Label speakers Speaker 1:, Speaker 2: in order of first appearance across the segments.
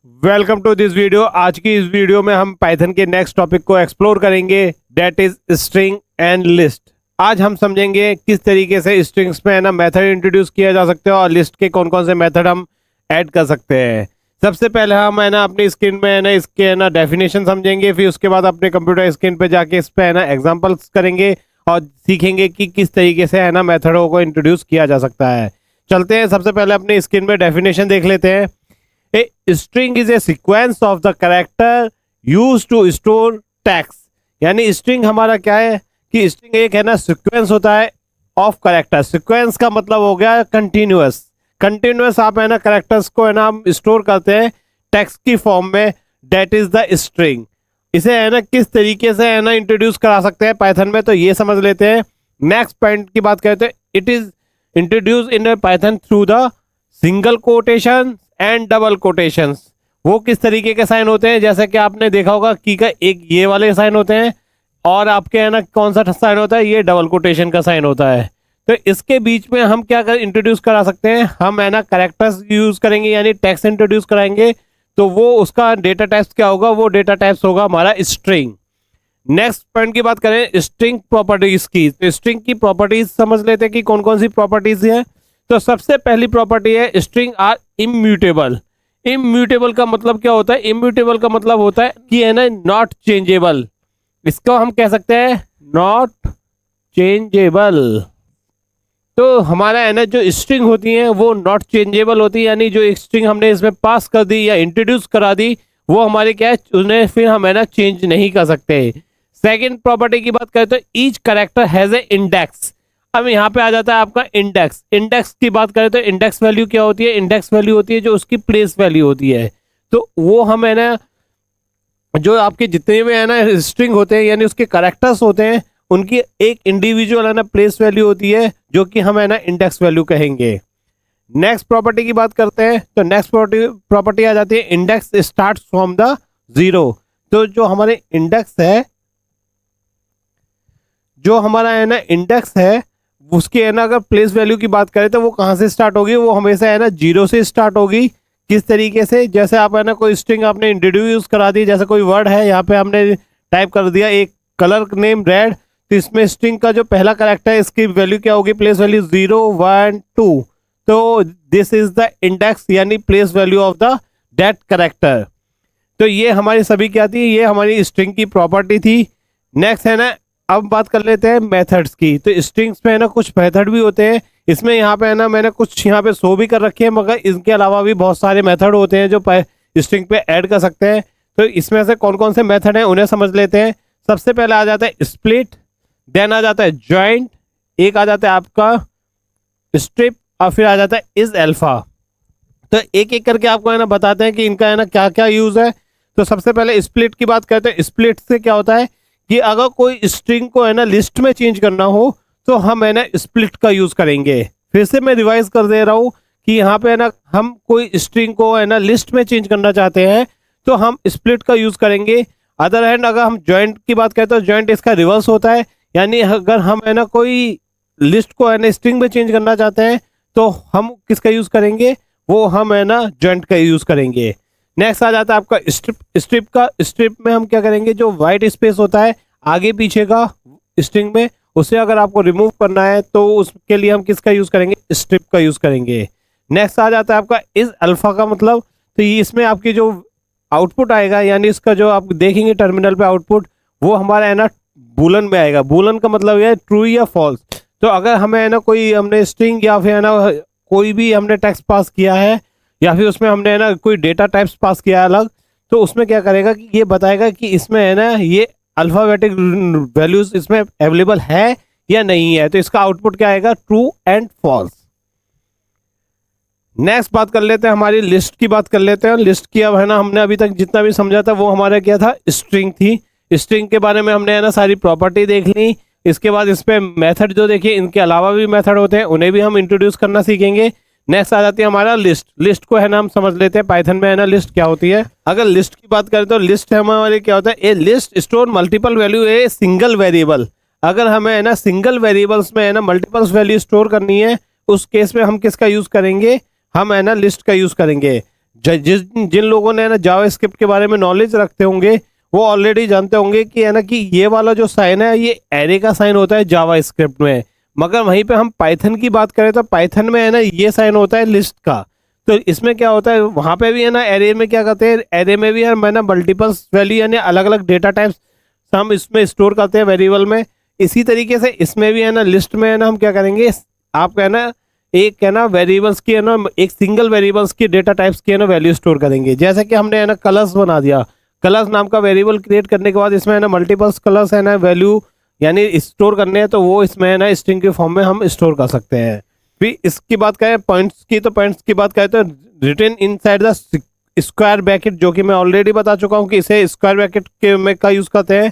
Speaker 1: Welcome to this video. आज की इस वीडियो में हम पाइथन के नेक्स्ट टॉपिक को एक्सप्लोर करेंगे, that is string and list. आज हम समझेंगे किस तरीके से स्ट्रिंग्स में है ना मेथड इंट्रोड्यूस किया जा सकता है और लिस्ट के कौन कौन से मेथड हम ऐड कर सकते हैं। सबसे पहले हम है ना अपनी स्क्रीन में है ना इसके है ना डेफिनेशन समझेंगे, फिर उसके बाद अपने कंप्यूटर स्क्रीन पे जाके इस पे है ना एग्जांपल्स करेंगे और सीखेंगे कि किस तरीके से है ना मेथडों को इंट्रोड्यूस किया जा सकता है। चलते हैं, सबसे पहले अपनी स्क्रीन में डेफिनेशन देख लेते हैं। A string is a sequence of the character used to store text। यानी string हमारा क्या है कि string एक है ना सीक्वेंस होता है ऑफ करेक्टर। सीक्वेंस का मतलब हो गया कंटिन्यूअस। कंटिन्यूअस आप है ना करेक्टर्स को है ना हम स्टोर करते हैं टेक्स्ट की फॉर्म में, डेट इज द स्ट्रिंग। इसे है ना किस तरीके से है ना इंट्रोड्यूस करा सकते हैं पाइथन में, तो ये समझ लेते हैं। नेक्स्ट पॉइंट की बात करते हैं, it is introduce in Python through the single quotation and double quotations. वो किस तरीके के साइन होते हैं, जैसे कि आपने देखा होगा की का एक ये वाले साइन होते हैं और आपके है ना कौन सा साइन होता है, ये डबल कोटेशन का साइन होता है। तो इसके बीच में हम क्या कर इंट्रोड्यूस करा सकते हैं, हम है ना कैरेक्टर्स यूज करेंगे यानी टेक्स्ट इंट्रोड्यूस कराएंगे। तो वो उसका डेटा टाइप्स क्या होगा, वो डेटा टाइप्स होगा हमारा स्ट्रिंग। नेक्स्ट पॉइंट की बात करें स्ट्रिंग प्रॉपर्टीज की, तो स्ट्रिंग की प्रॉपर्टीज समझ लेते हैं कि कौन कौन सी प्रॉपर्टीज है। तो सबसे पहली प्रॉपर्टी है स्ट्रिंग आर इम्यूटेबल। इम्यूटेबल का मतलब क्या होता है, इम्यूटेबल का मतलब होता है कि है ना नॉट चेंजेबल। इसको हम कह सकते हैं नॉट चेंजेबल। तो हमारा है ना जो स्ट्रिंग होती है वो नॉट चेंजेबल होती है, यानी जो स्ट्रिंग हमने इसमें पास कर दी या इंट्रोड्यूस करा दी वो हमारे क्या है उन्हें फिर हम है ना चेंज नहीं कर सकते। सेकेंड प्रॉपर्टी की बात करें तो each character has a index. अब यहाँ पे आ जाता है आपका इंडेक्स। इंडेक्स की बात करें तो इंडेक्स वैल्यू क्या होती है, इंडेक्स वैल्यू होती है जो उसकी प्लेस वैल्यू होती है। तो वो हम है ना जो आपके जितने भी है ना स्ट्रिंग होते हैं यानी उसके कैरेक्टर्स होते हैं उनकी एक इंडिविजुअल है ना प्लेस वैल्यू होती है जो कि हम है ना इंडेक्स वैल्यू कहेंगे। नेक्स्ट प्रॉपर्टी की बात करते हैं तो नेक्स्ट प्रॉपर्टी आ जाती है index start from the zero. तो जो हमारे इंडेक्स है, जो हमारा है ना इंडेक्स है उसकी है ना अगर प्लेस वैल्यू की बात करें तो वो कहाँ से स्टार्ट होगी, वो हमेशा है ना जीरो से स्टार्ट होगी। किस तरीके से, जैसे आप है ना कोई स्ट्रिंग आपने इंट्रोड्यूस करा दी, जैसे कोई वर्ड है यहाँ पे हमने टाइप कर दिया एक कलर नेम रेड, तो इसमें स्ट्रिंग का जो पहला कैरेक्टर है इसकी वैल्यू क्या होगी, प्लेस वैल्यू 0 1 2। तो दिस इज द इंडेक्स यानी place value of the that character. तो ये हमारी सभी क्या थी, ये हमारी स्ट्रिंग की प्रॉपर्टी थी। नेक्स्ट है ना अब बात कर लेते हैं मेथड्स की। तो स्ट्रिंग्स में है ना कुछ मेथड भी होते हैं, इसमें यहाँ पे है ना मैंने कुछ यहाँ पे शो भी कर रखे हैं, मगर इनके अलावा भी बहुत सारे मेथड होते हैं जो स्ट्रिंग पे ऐड कर सकते हैं। तो इसमें से कौन कौन से मेथड हैं उन्हें समझ लेते हैं। सबसे पहले आ जाता है स्प्लिट, देन आ जाता है ज्वाइंट, एक आ जाता है आपका स्ट्रिप और फिर आ जाता है इज अल्फा। तो एक एक करके आपको है ना बताते हैं कि इनका है ना क्या क्या यूज है। तो सबसे पहले स्प्लिट की बात करते हैं। स्प्लिट से क्या होता है कि अगर कोई स्ट्रिंग को है ना लिस्ट में चेंज करना हो तो हम है ना स्प्लिट का यूज करेंगे। फिर से मैं रिवाइज कर दे रहा हूँ कि यहाँ पे है ना हम कोई स्ट्रिंग को है ना लिस्ट में चेंज करना चाहते हैं तो हम स्प्लिट का यूज करेंगे। अदर हैंड अगर हम ज्वाइंट की बात करें तो ज्वाइंट इसका रिवर्स होता है, यानी अगर हम है ना कोई लिस्ट को है ना स्ट्रिंग में चेंज करना चाहते हैं तो हम किसका यूज करेंगे, वो हम है ना ज्वाइंट का यूज करेंगे। नेक्स्ट आ जाता है आपका स्ट्रिप। स्ट्रिप का, स्ट्रिप में हम क्या करेंगे, जो वाइट स्पेस होता है आगे पीछे का स्ट्रिंग में, उसे अगर आपको रिमूव करना है तो उसके लिए हम किसका यूज करेंगे, स्ट्रिप का यूज करेंगे। नेक्स्ट आ जाता है आपका इज अल्फा का मतलब, तो ये इसमें आपकी जो आउटपुट आएगा यानी इसका जो आप देखेंगे टर्मिनल पे आउटपुट, वो हमारा है ना बूलन में आएगा। बूलन का मतलब है ट्रू या फॉल्स। तो अगर हमें है ना कोई हमने स्ट्रिंग या फिर है ना कोई भी हमने टेक्स्ट पास किया है या फिर उसमें हमने है ना कोई डेटा टाइप्स पास किया है अलग, तो उसमें क्या करेगा कि ये बताएगा कि इसमें है ना ये अल्फाबेटिक वैल्यूज इसमें अवेलेबल है या नहीं है। तो इसका आउटपुट क्या आएगा, ट्रू एंड फॉल्स। नेक्स्ट बात कर लेते हैं, हमारी लिस्ट की बात कर लेते हैं। लिस्ट की अब है ना हमने अभी तक जितना भी समझा था वो हमारा क्या था, स्ट्रिंग थी। स्ट्रिंग के बारे में हमने है ना सारी प्रॉपर्टी देख ली। इसके बाद इस पे मेथड जो देखिए, इनके अलावा भी मेथड होते हैं, उन्हें भी हम इंट्रोड्यूस करना सीखेंगे। नेक्स्ट आ जाती है हमारा लिस्ट। लिस्ट को है ना हम समझ लेते हैं पाइथन में है ना लिस्ट क्या होती है। अगर लिस्ट की बात करें तो लिस्ट हमारे क्या होता है, a list store multiple value a single variable. अगर हमें है ना सिंगल वेरिएबल्स में है ना मल्टीपल्स वैल्यू स्टोर करनी है, उस केस में हम किसका यूज करेंगे, हम है ना लिस्ट का यूज करेंगे। जिन लोगों ने ना जावास्क्रिप्ट के बारे में नॉलेज रखते होंगे वो ऑलरेडी जानते होंगे कि है ना कि ये वाला जो साइन है ये एरे का साइन होता है जावास्क्रिप्ट में, मगर वहीं पे हम पाइथन की बात करें तो पाइथन में है ना ये साइन होता है लिस्ट का। तो इसमें क्या होता है वहाँ पे भी है ना एरे में क्या करते हैं, एरे में भी है ना मल्टीपल्स वैल्यू यानी अलग अलग डेटा टाइप्स हम इसमें स्टोर करते हैं वेरिएबल में। इसी तरीके से इसमें भी है ना लिस्ट में है ना हम क्या करेंगे, आप है ना एक है ना वेरिएबल्स की है ना एक सिंगल वेरिएबल्स की डेटा टाइप्स की है ना वैल्यू स्टोर करेंगे। जैसे कि हमने है ना कलर्स बना दिया, कलर्स नाम का वेरिएबल क्रिएट करने के बाद इसमें है ना मल्टीपल्स कलर्स है ना वैल्यू यानी स्टोर करने हैं, तो वो इसमें है ना स्ट्रिंग के फॉर्म में हम स्टोर कर सकते हैं। फिर इसकी बात करें पॉइंट्स की, तो पॉइंट्स की बात करें तो written inside the square bracket, जो कि मैं ऑलरेडी बता चुका हूँ कि इसे स्क्वायर ब्रैकेट के में का यूज करते हैं।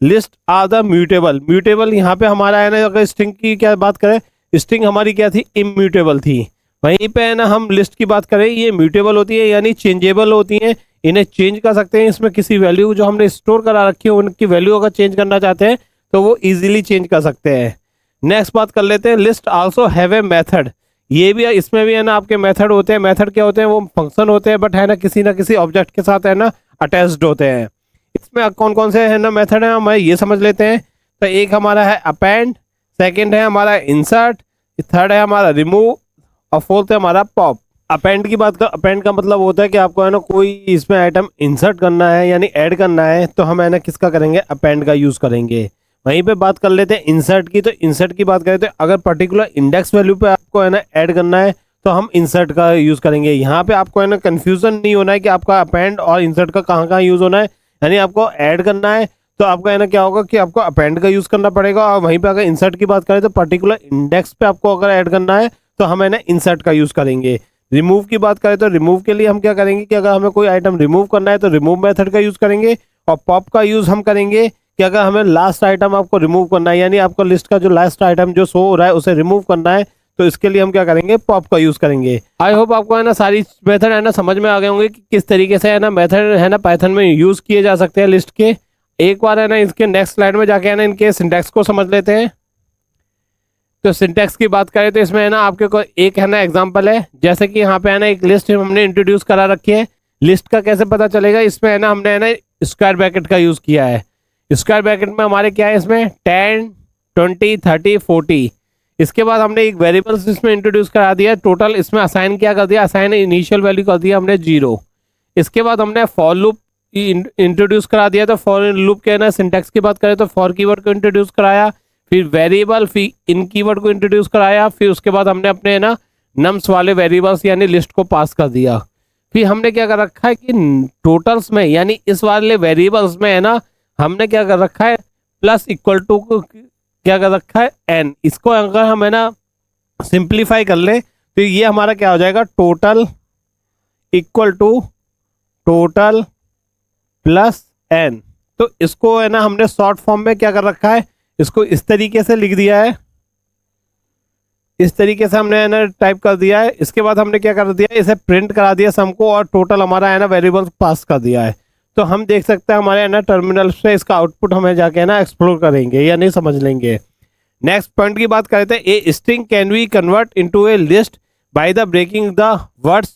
Speaker 1: List are the mutable, mutable यहाँ पे हमारा है ना अगर स्ट्रिंग की क्या बात करें, स्ट्रिंग हमारी क्या थी, इम्यूटेबल थी। वहीं पे है ना हम लिस्ट की बात करें ये म्यूटेबल होती है यानी चेंजेबल होती हैं, इन्हें चेंज कर सकते हैं। इसमें किसी वैल्यू जो हमने स्टोर करा रखी है उनकी वैल्यू अगर चेंज करना चाहते हैं तो वो इजीली चेंज कर सकते हैं। नेक्स्ट बात कर लेते हैं, list also have a method, ये भी इसमें भी है ना आपके मेथड होते हैं। मेथड क्या होते हैं, वो फंक्शन होते हैं बट है ना किसी ऑब्जेक्ट के साथ है ना अटैच्ड होते हैं। इसमें कौन कौन से है ना मेथड है हम ये समझ लेते हैं। तो एक हमारा है अपेंड, सेकंड है हमारा इंसर्ट, थर्ड है हमारा रिमूव और फोर्थ है हमारा पॉप। अपेंड की बात कर, अपेंड का मतलब होता है कि आपको है ना कोई इसमें आइटम इंसर्ट करना है यानी ऐड करना है, तो हम है ना किसका करेंगे, अपेंड का यूज करेंगे। वहीं पे बात कर लेते हैं इंसर्ट की, तो इंसर्ट की बात करें तो अगर पर्टिकुलर इंडेक्स वैल्यू पे आपको है ना ऐड करना है तो हम इंसर्ट का यूज करेंगे। यहाँ पे आपको है ना कंफ्यूजन नहीं होना है कि आपका अपेंड और इंसर्ट का कहाँ कहाँ यूज होना है, यानी आपको ऐड करना है तो आपका है ना क्या होगा कि आपको अपेंड का यूज करना पड़ेगा, और वहीं पे अगर इंसर्ट की बात करें तो पर्टिकुलर इंडेक्स पे आपको अगर ऐड करना है तो हम है ना इंसर्ट का यूज करेंगे। रिमूव की बात करें तो रिमूव के लिए हम क्या करेंगे कि अगर हमें कोई आइटम रिमूव करना है तो रिमूव मेथड का यूज करेंगे, और पॉप का यूज हम करेंगे कि अगर हमें लास्ट आइटम आपको रिमूव करना है यानी आपको लिस्ट का जो लास्ट आइटम जो शो हो रहा है उसे रिमूव करना है, तो इसके लिए हम क्या करेंगे, पॉप का यूज करेंगे। आई होप आपको है ना सारी मेथड है ना समझ में आ गए होंगे कि किस तरीके से है ना मेथड है ना पाइथन में यूज किए जा सकते हैं लिस्ट के। एक बार है ना इसके नेक्स्ट स्लाइड में जाके है ना इनके सिंटैक्स को समझ लेते हैं। तो सिंटैक्स की बात करें तो इसमें है ना आपके को एक है ना एग्जांपल है, जैसे कि यहाँ पे है ना एक लिस्ट हमने इंट्रोड्यूस करा रखी है। लिस्ट का कैसे पता चलेगा, इसमें है ना हमने है ना स्क्वायर ब्रैकेट का यूज किया है। स्क्वायर ब्रैकेट में हमारे क्या है, इसमें 10 20 30 40। इसके बाद हमने एक वेरिएबल इसमें इंट्रोड्यूस करा दिया टोटल, इसमें असाइन क्या कर दिया, असाइन इनिशियल वैल्यू कर दिया हमने 0। इसके बाद हमने फॉर लूप इंट्रोड्यूस करा दिया, तो फॉर लूप के ना सिंटैक्स की बात करें तो फॉर कीवर्ड को इंट्रोड्यूस कराया, फिर वेरिएबल, फिर इन कीवर्ड को इंट्रोड्यूस कराया, फिर उसके बाद हमने अपने है ना नम्स वाले वेरिएबल्स यानी लिस्ट को पास कर दिया। फिर हमने क्या कर रखा है कि टोटल्स में यानी इस वाले वेरिएबल्स में है ना हमने क्या कर रखा है, प्लस इक्वल टू क्या कर रखा है एन। इसको अगर हम है ना सिंप्लीफाई कर ले तो ये हमारा क्या हो जाएगा, total equal to total plus N. तो इसको है ना हमने शॉर्ट फॉर्म में क्या कर रखा है, इसको इस तरीके से लिख दिया है, इस तरीके से हमने है ना टाइप कर दिया है। इसके बाद हमने क्या कर दिया, इसे प्रिंट करा दिया सम को, और टोटल हमारा है ना वेरिएबल पास कर दिया है। तो हम देख सकते हैं हमारे है ना टर्मिनल से इसका आउटपुट हमें जाके है ना एक्सप्लोर करेंगे या नहीं समझ लेंगे। नेक्स्ट पॉइंट की बात करते हैं, a string can be convert into a list by the breaking the words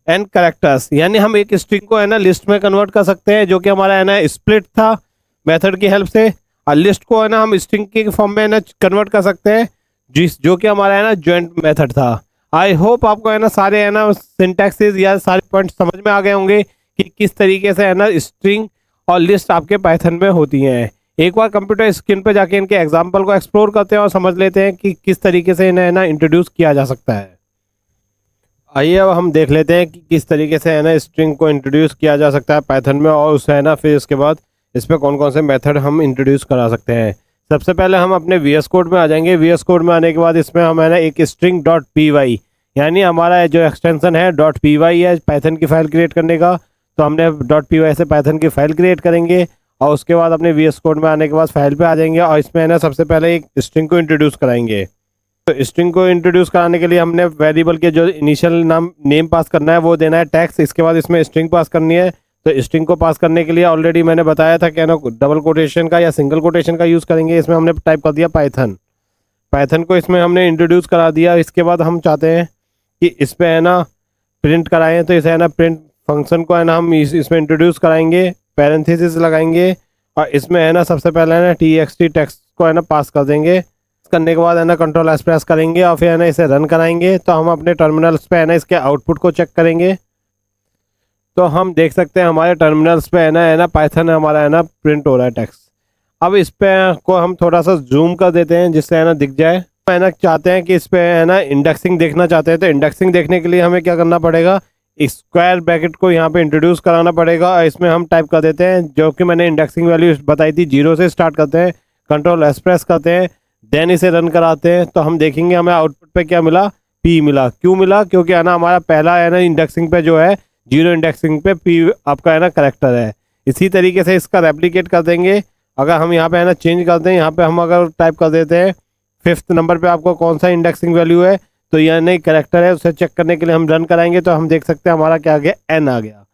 Speaker 1: and characters, यानी हम एक स्ट्रिंग को है ना लिस्ट में कन्वर्ट कर सकते हैं, जो कि हमारा है ना स्प्लिट था मेथड की हेल्प से, और लिस्ट को है ना हम स्ट्रिंग के फॉर्म में है ना कन्वर्ट कर सकते हैं जो कि हमारा है ना जॉइंट मेथड था। आई होप आपको है ना सारे है ना सिंटैक्सेस या सारे पॉइंट समझ में आ गए होंगे कि किस तरीके से है ना स्ट्रिंग और लिस्ट आपके पाइथन में होती हैं। एक बार कंप्यूटर स्क्रीन पे जाके इनके एग्जांपल को एक्सप्लोर करते हैं और समझ लेते हैं कि किस तरीके से इन्हें है ना इंट्रोड्यूस किया जा सकता है। आइए अब हम देख लेते हैं कि किस तरीके से है ना स्ट्रिंग को इंट्रोड्यूस किया जा सकता है पाइथन में, और उससे है ना फिर इसके बाद इस पर कौन कौन से मेथड हम इंट्रोड्यूस करा सकते हैं। सबसे पहले हम अपने VS कोड में आ जाएंगे। VS कोड में आने के बाद इसमें हम है ना एक स्ट्रिंग डॉट py यानी हमारा जो एक्सटेंशन है डॉट py है पाइथन की फाइल क्रिएट करने का, तो हमने डॉट py से पाइथन की फाइल क्रिएट करेंगे, और उसके बाद अपने VS कोड में आने के बाद फाइल पे आ जाएंगे, और इसमें है ना सबसे पहले एक स्ट्रिंग को इंट्रोड्यूस कराएंगे। तो स्ट्रिंग को इंट्रोड्यूस कराने के लिए हमने वेरिएबल के जो इनिशियल नेम पास करना है वो देना है टैक्स, इसके बाद इसमें स्ट्रिंग पास करनी है। तो स्ट्रिंग को पास करने के लिए ऑलरेडी मैंने बताया था कि ना डबल कोटेशन का या सिंगल कोटेशन का यूज़ करेंगे। इसमें हमने टाइप कर दिया पाइथन, पाइथन को इसमें हमने इंट्रोड्यूस करा दिया। इसके बाद हम चाहते हैं कि इस पर है ना प्रिंट कराए हैं, तो इसे है ना प्रिंट फंक्शन को है ना हम इसमें इंट्रोड्यूस कराएंगे, पैरेंथेसिस लगाएंगे और इसमें है ना सबसे पहले है ना txt टेक्स्ट को है ना पास कर देंगे। करने के बाद है ना कंट्रोल एस प्रेस करेंगे और फिर है ना इसे रन कराएंगे, तो हम अपने टर्मिनल्स पे है ना इसके आउटपुट को चेक करेंगे। तो हम देख सकते हैं हमारे टर्मिनल्स पे है ना पाइथन हमारा है ना प्रिंट हो रहा है टेक्स्ट। अब इस पे को हम थोड़ा सा जूम कर देते हैं जिससे है ना दिख जाए। है ना चाहते हैं कि इस पे है ना इंडेक्सिंग देखना चाहते हैं, तो इंडेक्सिंग देखने के लिए हमें क्या करना पड़ेगा, स्क्वायर ब्रैकेट को यहाँ पे इंट्रोड्यूस कराना पड़ेगा और इसमें हम टाइप कर देते हैं जो कि मैंने इंडेक्सिंग वैल्यू बताई थी, 0 से स्टार्ट करते हैं, कंट्रोल एस प्रेस करते हैं, देन इसे रन कराते हैं। तो हम देखेंगे हमें आउटपुट पे क्या मिला, पी मिला। क्यों मिला, क्योंकि है ना हमारा पहला है ना इंडेक्सिंग पे जो है 0 इंडेक्सिंग पे पी आपका है ना करेक्टर है। इसी तरीके से इसका रेप्लिकेट कर देंगे। अगर हम यहाँ पे है ना चेंज करते हैं, यहाँ पे हम अगर टाइप कर देते हैं 5th नंबर पे आपको कौन सा इंडेक्सिंग वैल्यू है, तो यह नहीं करेक्टर है, उसे चेक करने के लिए हम रन कराएंगे तो हम देख सकते हैं हमारा क्या आ गया, n आ गया।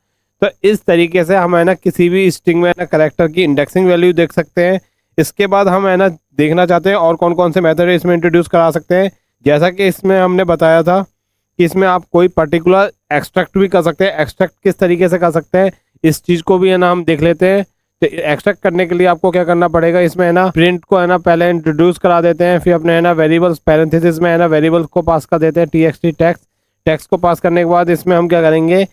Speaker 1: तो इस तरीके से हम है ना किसी भी स्ट्रिंग में है ना करेक्टर की इंडेक्सिंग वैल्यू देख सकते हैं। इसके बाद हम है ना देखना चाहते हैं और कौन कौन से मेथड इसमें इंट्रोड्यूस करा सकते हैं। जैसा कि इसमें हमने बताया था कि इसमें आप कोई पर्टिकुलर एक्सट्रैक्ट भी कर सकते हैं। एक्सट्रैक्ट किस तरीके से कर सकते हैं इस चीज़ को भी है ना हम देख लेते हैं। तो एक्सट्रैक्ट करने के लिए आपको क्या करना पड़ेगा, इसमें है ना प्रिंट को है ना पहले इंट्रोड्यूस करा देते हैं, फिर अपने है ना वेरिएबल्स पैरेंथेसिस में है ना वेरिएबल्स को पास कर देते हैं, txt टेक्स्ट को पास करने के बाद इसमें हम क्या करेंगे,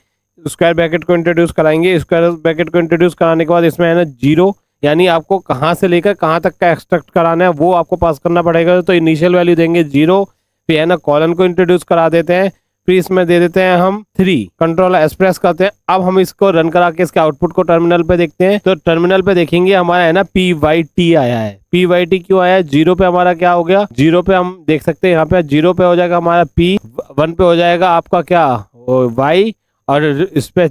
Speaker 1: स्क्वायर ब्रैकेट को इंट्रोड्यूस कराएंगे। स्क्वायर ब्रैकेट को इंट्रोड्यूस कराने के बाद इसमें है ना 0 यानी आपको कहाँ से लेकर कहाँ तक का एक्सट्रैक्ट कराना है वो आपको पास करना पड़ेगा। तो इनिशियल वैल्यू देंगे 0, फिर है ना कॉलन को इंट्रोड्यूस करा देते हैं, फिर इसमें दे देते हैं हम 3, कंट्रोल एस प्रेस करते हैं। अब हम इसको रन करा के इसके आउटपुट को टर्मिनल पे देखते हैं। तो टर्मिनल पे देखेंगे हमारा है ना PYT आया है। PYT क्यों आया है, 0 पे हमारा क्या हो गया, 0 पे हम देख सकते हैं यहाँ पे 0 पे हो जाएगा हमारा P, 1 पे हो जाएगा आपका क्या Y और इस पे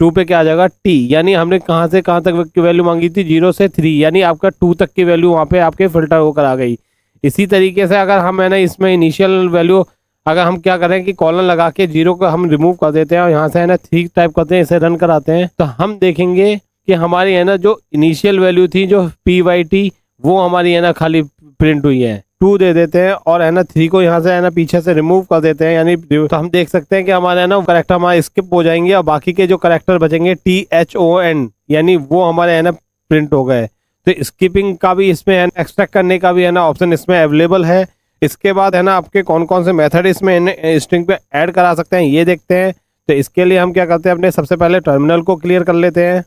Speaker 1: 2 पे क्या आ जाएगा T। यानी हमने कहाँ से कहाँ तक की वैल्यू मांगी थी, 0 से 3, यानी आपका 2 तक की वैल्यू वहाँ पे आपके फिल्टर होकर आ गई। इसी तरीके से अगर हम है ना इसमें इनिशियल वैल्यू अगर हम क्या करें कि कॉलन लगा के 0 को हम रिमूव कर देते हैं और यहाँ से है ना 3 टाइप करते हैं, इसे रन कराते हैं, तो हम देखेंगे कि हमारी है ना जो इनिशियल वैल्यू थी जो PYT वो हमारी है ना खाली प्रिंट हुई है। 2 दे देते हैं और है ना 3 को यहाँ से है ना पीछे से रिमूव कर देते हैं, यानी तो हम देख सकते हैं कि हमारे है ना करेक्टर हमारे स्किप हो जाएंगे और बाकी के जो करेक्टर बचेंगे THON यानी वो हमारे है ना प्रिंट हो गए। तो स्किपिंग का भी इसमें है ना एक्सट्रैक्ट करने का भी है ना ऑप्शन इसमें अवेलेबल है। इसके बाद है ना आपके कौन कौन से मेथड इसमें स्ट्रिंग पे ऐड करा सकते हैं ये देखते हैं। तो इसके लिए हम क्या करते हैं, अपने सबसे पहले टर्मिनल को क्लियर कर लेते हैं।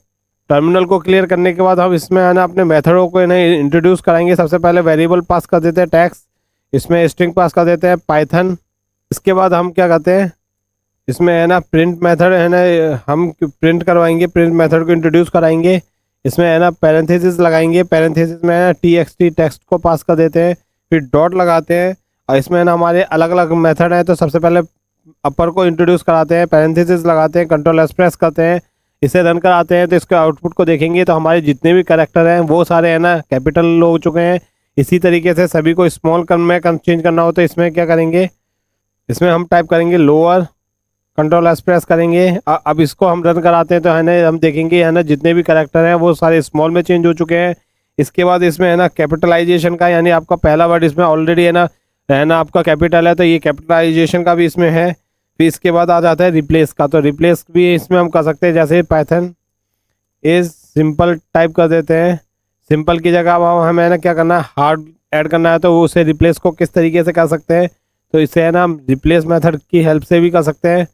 Speaker 1: टर्मिनल को क्लियर करने के बाद हम इसमें है ना अपने मेथडों को इंट्रोड्यूस कराएंगे। सबसे पहले वेरिएबल पास कर देते हैं टेक्स्ट, इसमें स्ट्रिंग पास कर देते हैं पाइथन। इसके बाद हम क्या करते हैं, इसमें है ना प्रिंट मेथड है ना हम प्रिंट करवाएंगे, प्रिंट मेथड को इंट्रोड्यूस कराएंगे। इसमें है ना पैरेंथेसिस लगाएंगे, पैरेंथेसिस में है ना txt टेक्स्ट को पास कर देते हैं, फिर डॉट लगाते हैं और इसमें ना हमारे अलग अलग मेथड हैं। तो सबसे पहले अपर को इंट्रोड्यूस कराते हैं, पैरेंथेसिस लगाते हैं, कंट्रोल एस प्रेस करते हैं, इसे रन कराते हैं। तो इसके आउटपुट को देखेंगे तो हमारे जितने भी कैरेक्टर हैं वो सारे है ना कैपिटल हो चुके हैं। इसी तरीके से सभी को स्मॉल में चेंज करना हो तो इसमें क्या करेंगे, इसमें हम टाइप करेंगे लोअर, कंट्रोल एस प्रेस करेंगे। अब इसको हम रन कराते हैं तो है ना हम देखेंगे है ना जितने भी कैरेक्टर हैं वो सारे स्मॉल में चेंज हो चुके हैं। इसके बाद इसमें है ना कैपिटलाइजेशन का, यानी आपका पहला वर्ड इसमें ऑलरेडी है ना आपका कैपिटल है तो ये कैपिटलाइजेशन का भी इसमें है। फिर इसके बाद आ जाता है रिप्लेस का, तो रिप्लेस भी इसमें हम कर सकते हैं, जैसे पाइथन इज सिंपल टाइप कर देते हैं। सिंपल की जगह अब हमें है ना क्या करना है, हार्ड ऐड करना है, तो उसे रिप्लेस को किस तरीके से कर सकते हैं, तो इसे है ना हम रिप्लेस मेथड की हेल्प से भी कर सकते हैं।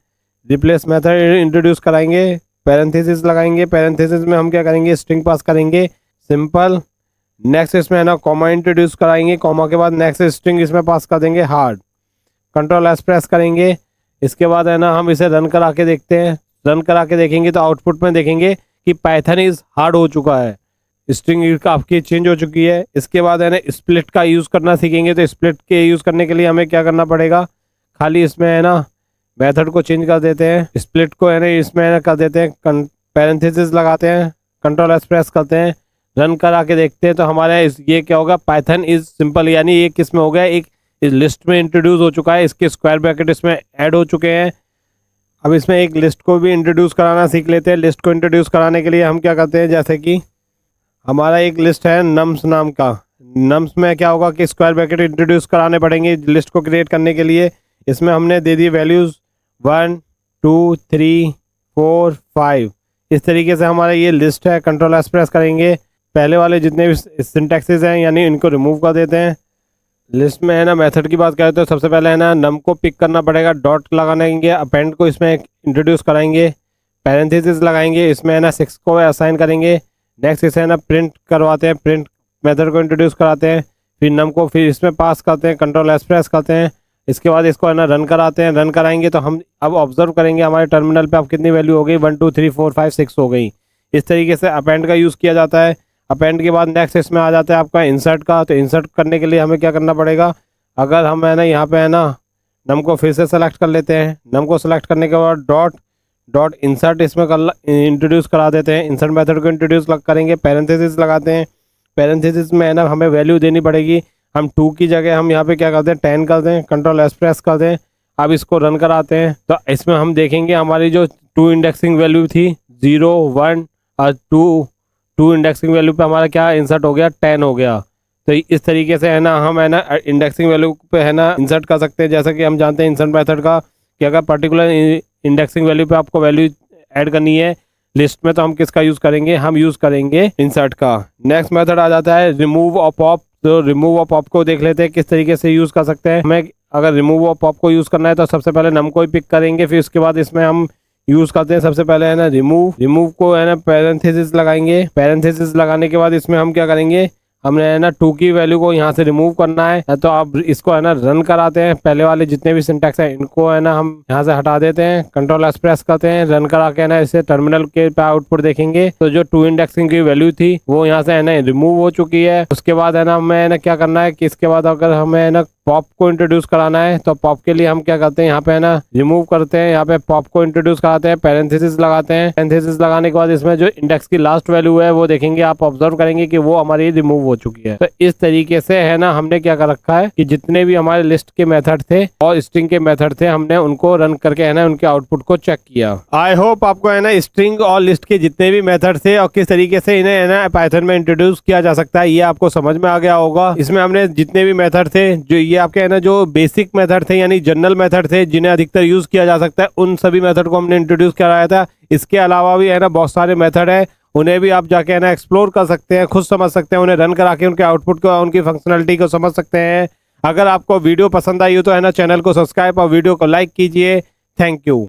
Speaker 1: रिप्लेस मेथड इंट्रोड्यूस कराएंगे, पैरेंथेसिस लगाएंगे, पैरेंथेसिस में हम क्या करेंगे स्ट्रिंग पास करेंगे सिंपल। नेक्स्ट इसमें है ना कॉमा इंट्रोड्यूस कराएंगे, कॉमा के बाद नेक्स्ट स्ट्रिंग इसमें पास कर देंगे हार्ड, कंट्रोल एस प्रेस करेंगे। इसके बाद है ना हम इसे रन करा के देखते हैं, रन करा के देखेंगे तो आउटपुट में देखेंगे कि पाइथन इज हार्ड हो चुका है, स्ट्रिंग आपकी चेंज हो चुकी है। इसके बाद है ना स्प्लिट का यूज़ करना सीखेंगे, तो स्प्लिट के यूज़ करने के लिए हमें क्या करना पड़ेगा, खाली इसमें है ना मेथड को चेंज कर देते हैं, स्प्लिट को है ना इसमें है ना कर देते हैं, पैरेंथेसिस लगाते हैं, कंट्रोल एस प्रेस करते हैं, रन करा के देखते हैं तो हमारे ये क्या होगा, पाइथन इज सिंपल, यानी ये किस में हो गया, एक इस लिस्ट में इंट्रोड्यूस हो चुका है, इसके स्क्वायर ब्रैकेट इसमें ऐड हो चुके हैं। अब इसमें एक लिस्ट को भी इंट्रोड्यूस कराना सीख लेते हैं। लिस्ट को इंट्रोड्यूस कराने के लिए हम क्या करते हैं, जैसे कि हमारा एक लिस्ट है नम्स नाम का, नम्स में क्या होगा कि स्क्वायर ब्रैकेट इंट्रोड्यूस कराने पड़ेंगे लिस्ट को क्रिएट करने के लिए। इसमें हमने दे दी वैल्यूज़ 1 2 3 4 5 इस तरीके से हमारा ये लिस्ट है। कंट्रोल एस प्रेस करेंगे, पहले वाले जितने भी सिंटैक्सेस हैं यानी इनको रिमूव कर देते हैं। लिस्ट में है ना मेथड की बात करें तो सबसे पहले है ना नम को पिक करना पड़ेगा, डॉट लगाएंगे, अपेंड को इसमें इंट्रोड्यूस कराएंगे, पैरेंथेसिस लगाएंगे, इसमें है ना 6 को असाइन करेंगे। नेक्स्ट इसे है ना प्रिंट करवाते हैं, प्रिंट मेथड को इंट्रोड्यूस कराते हैं, फिर नम को फिर इसमें पास करते हैं, कंट्रोल एस प्रेस करते हैं। इसके बाद इसको है ना रन कराते हैं। रन कराएंगे तो हम अब ऑब्जर्व करेंगे हमारे टर्मिनल पे अब कितनी वैल्यू हो गई, 1 2 3 4 5 6 हो गई। इस तरीके से अपेंड का यूज़ किया जाता है। अपेंड के बाद नेक्स्ट इसमें आ जाता है आपका इंसर्ट का। तो इंसर्ट करने के लिए हमें क्या करना पड़ेगा, अगर हम है ना यहाँ पे है ना नम को फिर से सेलेक्ट कर लेते हैं। नम को सेलेक्ट करने के बाद डॉट इंसर्ट इसमें इंट्रोड्यूस करा देते हैं। इंसर्ट मेथड को इंट्रोड्यूस करेंगे, पैरेंथेसिस लगाते हैं। पैरेंथेसिस में है ना हमें वैल्यू देनी पड़ेगी। हम 2 की जगह हम यहाँ पे क्या करते हैं 10 कर दें, कंट्रोल एस प्रेस कर दें। अब इसको रन कराते हैं तो इसमें हम देखेंगे हमारी जो 2 इंडेक्सिंग वैल्यू थी 0 1 और 2 इंडेक्सिंग वैल्यू पे हमारा क्या इंसर्ट हो गया 10 हो गया। तो इस तरीके से है ना हम है ना इंडेक्सिंग वैल्यू पे है ना इंसर्ट कर सकते हैं। जैसा कि हम जानते हैं इंसर्ट मेथड का कि अगर पर्टिकुलर इंडेक्सिंग वैल्यू पे आपको वैल्यू ऐड करनी है लिस्ट में तो हम किसका यूज़ करेंगे, हम यूज़ करेंगे इंसर्ट का। नेक्स्ट मेथड आ जाता है रिमूव और पॉप। तो रिमूव और पॉप को देख लेते हैं किस तरीके से यूज़ कर सकते हैं। हमें अगर रिमूव और पॉप को यूज़ करना है तो सबसे पहले नम को ही पिक करेंगे, फिर उसके बाद इसमें हम यूज़ करते हैं सबसे पहले है ना रिमूव को है ना पैरेंथेसिस लगाएंगे। पैरेंथेसिस लगाने के बाद इसमें हम क्या करेंगे, हमने है ना 2 की वैल्यू को यहाँ से रिमूव करना है। तो आप इसको है ना रन कराते हैं, पहले वाले जितने भी सिंटैक्स हैं इनको है ना हम यहाँ से हटा देते हैं, कंट्रोल एस प्रेस करते हैं, रन करा के ना इसे टर्मिनल के पे आउटपुट देखेंगे। तो जो 2 इंडेक्सिंग की वैल्यू थी वो यहाँ से है ना रिमूव हो चुकी है। उसके बाद है ना हमें ना क्या करना है कि इसके बाद अगर हमें है ना पॉप को इंट्रोड्यूस कराना है तो पॉप के लिए हम क्या करते हैं यहाँ पे है ना रिमूव करते हैं, यहाँ पे पॉप को इंट्रोड्यूस कराते हैं, पैरेंथेसिस लगाते हैं। पैरेंथेसिस लगाने के बाद इसमें जो इंडेक्स की लास्ट वैल्यू है वो देखेंगे, आप ऑब्जर्व करेंगे कि वो हमारी रिमूव हो चुकी है। तो इस तरीके से है ना हमने क्या कर रखा है कि जितने भी हमारे लिस्ट के मेथड थे और स्ट्रिंग के मेथड थे हमने उनको रन करके है ना उनके आउटपुट को चेक किया। आई होप आपको है ना स्ट्रिंग और लिस्ट के जितने भी मेथड थे और किस तरीके से इन्हें है ना पाइथन में इंट्रोड्यूस किया जा सकता है ये आपको समझ में आ गया होगा। इसमें हमने जितने भी मेथड थे जो ये आपके है ना जो बेसिक मेथड थे यानी जनरल मेथड थे जिन्हें अधिकतर यूज किया जा सकता है उन सभी मेथड को हमने इंट्रोड्यूस कराया था। इसके अलावा भी है ना बहुत सारे मेथड है, उन्हें भी आप जाके है ना एक्सप्लोर कर सकते हैं, खुद समझ सकते हैं, उन्हें रन करा के उनके आउटपुट को उनकी फंक्शनलिटी को समझ सकते हैं। अगर आपको वीडियो पसंद आई हो तो है ना चैनल को सब्सक्राइब और वीडियो को लाइक कीजिए। Thank you.